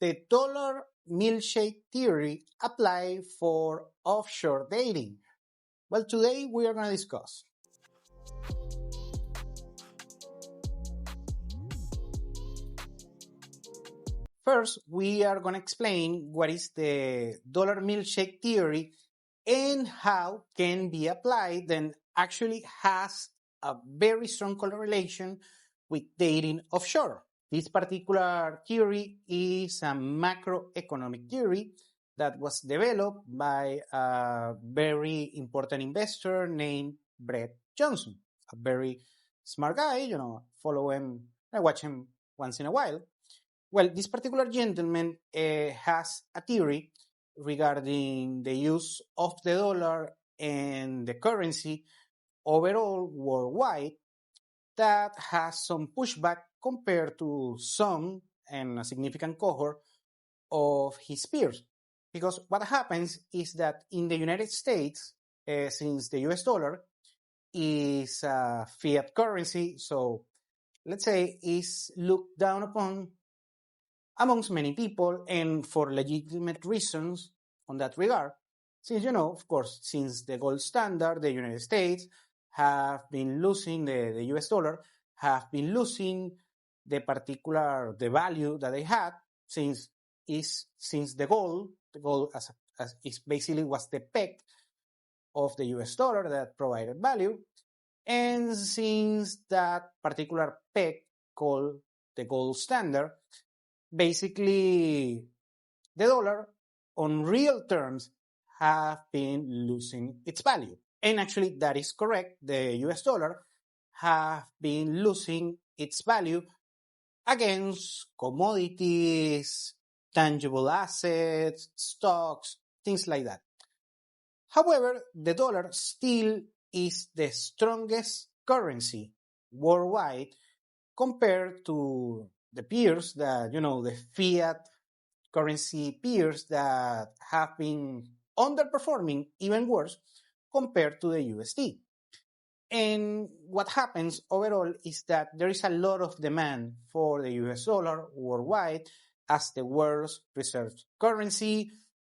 the dollar milkshake theory apply for offshore dating? Well, today we are going to discuss. First, we are going to explain what is the dollar milkshake theory and how can be applied and actually has a very strong correlation with dating offshore. This particular theory is a macroeconomic theory that was developed by a very important investor named Brett Johnson, a very smart guy, follow him, I watch him once in a while. Well, this particular gentleman has a theory regarding the use of the dollar and the currency overall worldwide that has some pushback compared to some and a significant cohort of his peers. Because what happens is that in the United States, since the US dollar is a fiat currency, so let's say is looked down upon amongst many people and for legitimate reasons on that regard. Since, of course, since the gold standard, the United States have been losing, the US dollar have been losing the value that they had since the gold as is basically was the peg of the US dollar that provided value. And since that particular peg called the gold standard, basically the dollar on real terms have been losing its value. And actually that is correct. The US dollar have been losing its value against commodities, tangible assets, stocks, things like that. However, the dollar still is the strongest currency worldwide compared to the peers that, the fiat currency peers that have been underperforming even worse compared to the USD. And what happens overall is that there is a lot of demand for the US dollar worldwide as the world's reserve currency,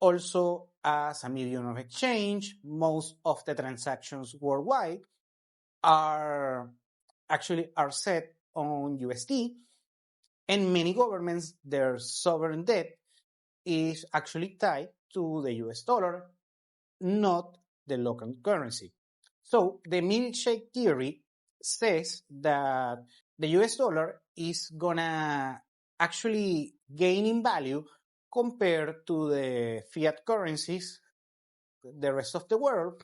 also as a medium of exchange. Most of the transactions worldwide are set on USD, and many governments, their sovereign debt is actually tied to the US dollar, not the local currency. So the milkshake theory says that the US dollar is gonna actually gain in value compared to the fiat currencies, the rest of the world,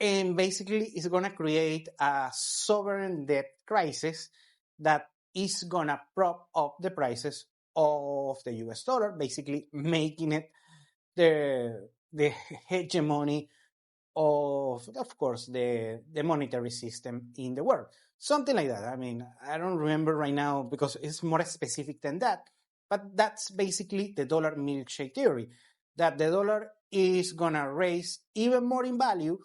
and basically is gonna create a sovereign debt crisis that is gonna prop up the prices of the US dollar, basically making it the hegemony of course, the monetary system in the world. Something like that. I mean, I don't remember right now because it's more specific than that, but that's basically the dollar milkshake theory, that the dollar is gonna raise even more in value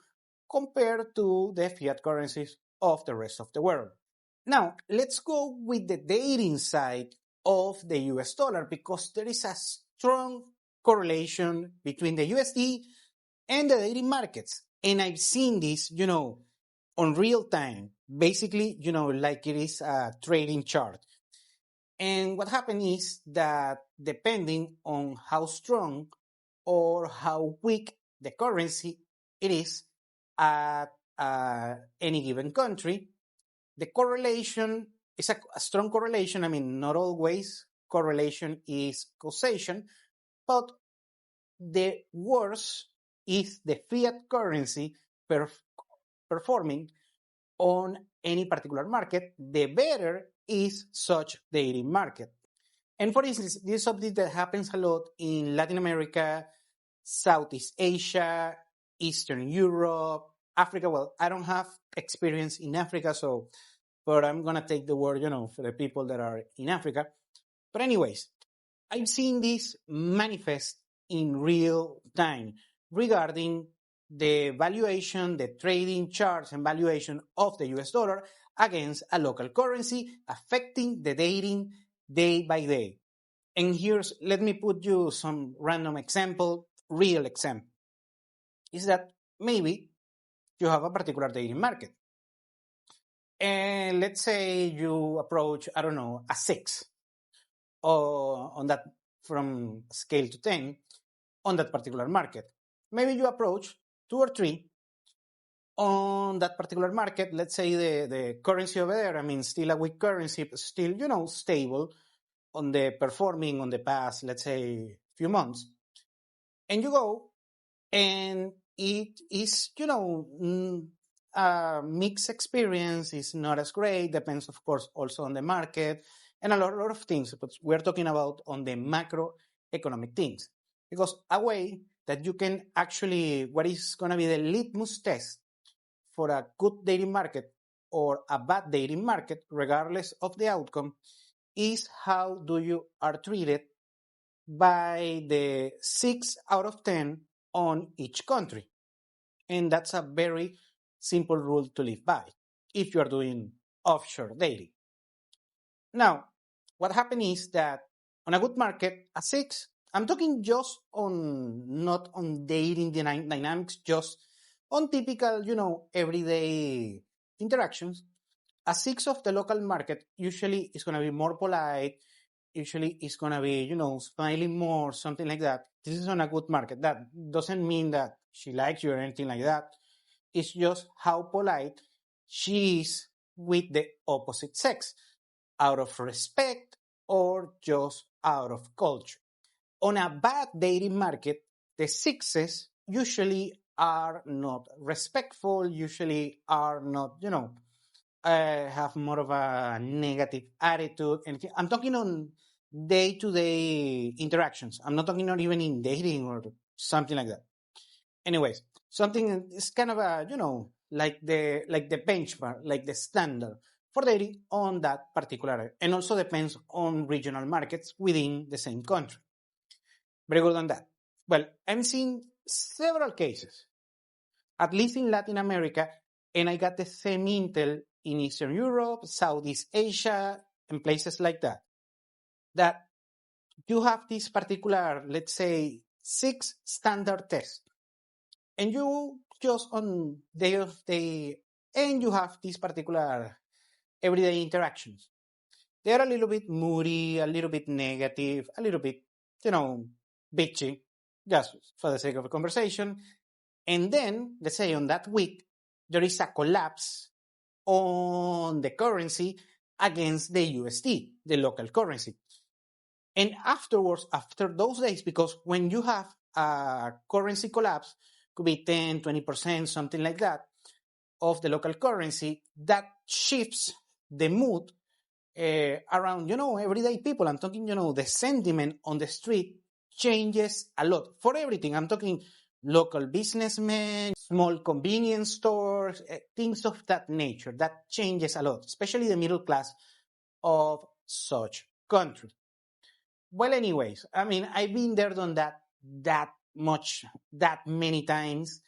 compared to the fiat currencies of the rest of the world. Now, let's go with the dating side of the US dollar because there is a strong correlation between the USD and the dating markets. And I've seen this, on real time, basically, like it is a trading chart. And what happened is that depending on how strong or how weak the currency it is at any given country, the correlation is a strong correlation. I mean, not always correlation is causation, but the worse is the fiat currency performing on any particular market, the better is such dating market. And for instance, this is something that happens a lot in Latin America, Southeast Asia, Eastern Europe, Africa. Well, I don't have experience in Africa, but I'm going to take the word, for the people that are in Africa. But anyways, I've seen this manifest in real time regarding the valuation, the trading charts and valuation of the US dollar against a local currency, affecting the dating day by day. And let me put you some random example, real example. Is that maybe you have a particular dating market. And let's say you approach, I don't know, a 6 or on that from scale to 10 on that particular market. Maybe you approach 2 or 3 on that particular market. Let's say the currency over there, I mean, still a weak currency, but still, stable on the performing on the past, let's say, few months. And you go and it is, a mixed experience. Is not as great, depends, of course, also on the market and a lot of things. But we're talking about on the macroeconomic things. Because a way that you can actually, what is going to be the litmus test for a good dating market or a bad dating market, regardless of the outcome, is how do you are treated by the 6 out of 10 on each country. And that's a very simple rule to live by if you are doing offshore dating. Now, what happened is that on a good market, a 6, I'm talking just on, not on dating dynamics, just on typical, everyday interactions. A 6 of the local market usually is going to be more polite, usually is going to be, smiling more, something like that. This is on a good market. That doesn't mean that she likes you or anything like that. It's just how polite she is with the opposite sex, out of respect or just out of culture. On a bad dating market, the 6s usually are not respectful, usually are not, have more of a negative attitude. And I'm talking on day-to-day interactions. I'm not talking not even in dating or something like that. Anyways, something is kind of a, like the benchmark, like the standard for dating on that particular area. And also depends on regional markets within the same country. Very good on that. Well, I'm seeing several cases, at least in Latin America, and I got the same intel in Eastern Europe, Southeast Asia, and places like that, that you have this particular, let's say, 6 standard tests. And you just on day of day, and you have these particular everyday interactions. They're a little bit moody, a little bit negative, a little bit, bitchy, just for the sake of a conversation. And then, let's say on that week, there is a collapse on the currency against the USD, the local currency. And afterwards, after those days, because when you have a currency collapse, could be 10, 20%, something like that, of the local currency, that shifts the mood around, everyday people. I'm talking, the sentiment on the street changes a lot for everything. I'm talking local businessmen, small convenience stores, things of that nature. That changes a lot, especially the middle class of such countries. Well, anyways, I mean, I've been there, done that much, that many times,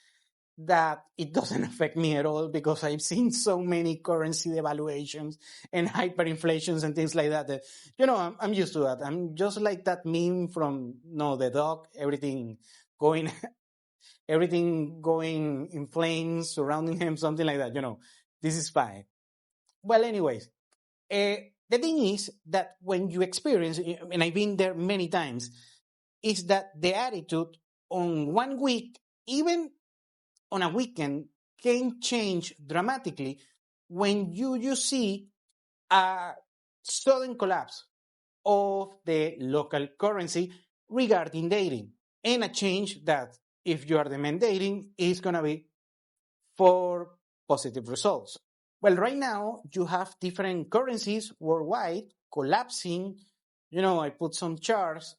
that it doesn't affect me at all because I've seen so many currency devaluations and hyperinflations and things like that. That I'm used to that. I'm just like that meme from the dog, everything going, everything going in flames surrounding him, something like that. This is fine. Well, anyways, the thing is that when you experience, and I've been there many times, is that the attitude on one week, even on a weekend, can change dramatically when you see a sudden collapse of the local currency regarding dating, and a change that, if you are the man dating, is going to be for positive results. Well, right now you have different currencies worldwide collapsing. I put some charts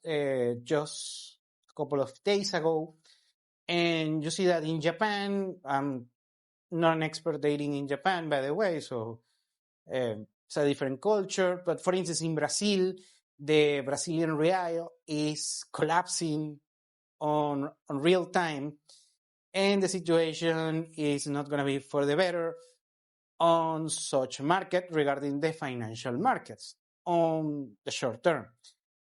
just a couple of days ago, and you see that in Japan, I'm not an expert dating in Japan, by the way, so it's a different culture. But for instance, in Brazil, the Brazilian real is collapsing on real time, and the situation is not going to be for the better on such market regarding the financial markets on the short term.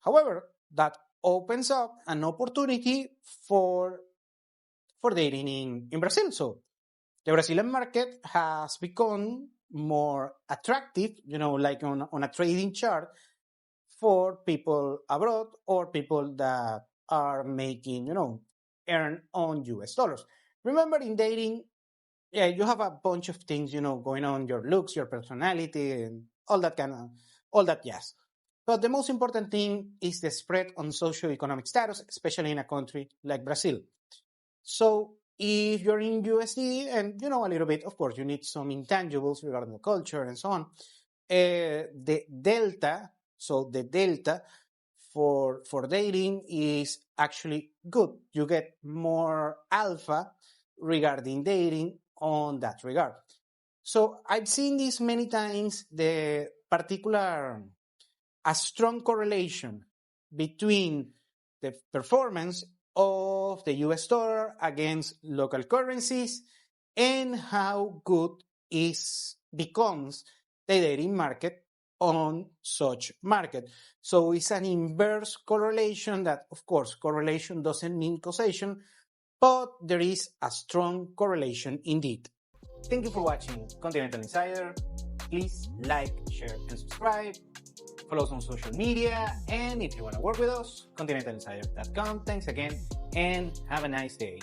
However, that opens up an opportunity for dating in Brazil. So the Brazilian market has become more attractive, like on a trading chart for people abroad or people that are making, earn on US dollars. Remember, in dating, yeah, you have a bunch of things, going on, your looks, your personality, and all that jazz. But the most important thing is the spread on socioeconomic status, especially in a country like Brazil. So if you're in USD and you know a little bit, of course, you need some intangibles regarding the culture and so on. The delta, so the delta for dating is actually good. You get more alpha regarding dating on that regard. So I've seen this many times, the particular, a strong correlation between the performance of the US dollar against local currencies and how good is becomes the dating market on such market. So it's an inverse correlation that, of course, correlation doesn't mean causation, but there is a strong correlation indeed. Thank you for watching Continental Insider. Please like, share, and subscribe. Follow us on social media. And if you want to work with us, continentalinsider.com. Thanks again, and have a nice day.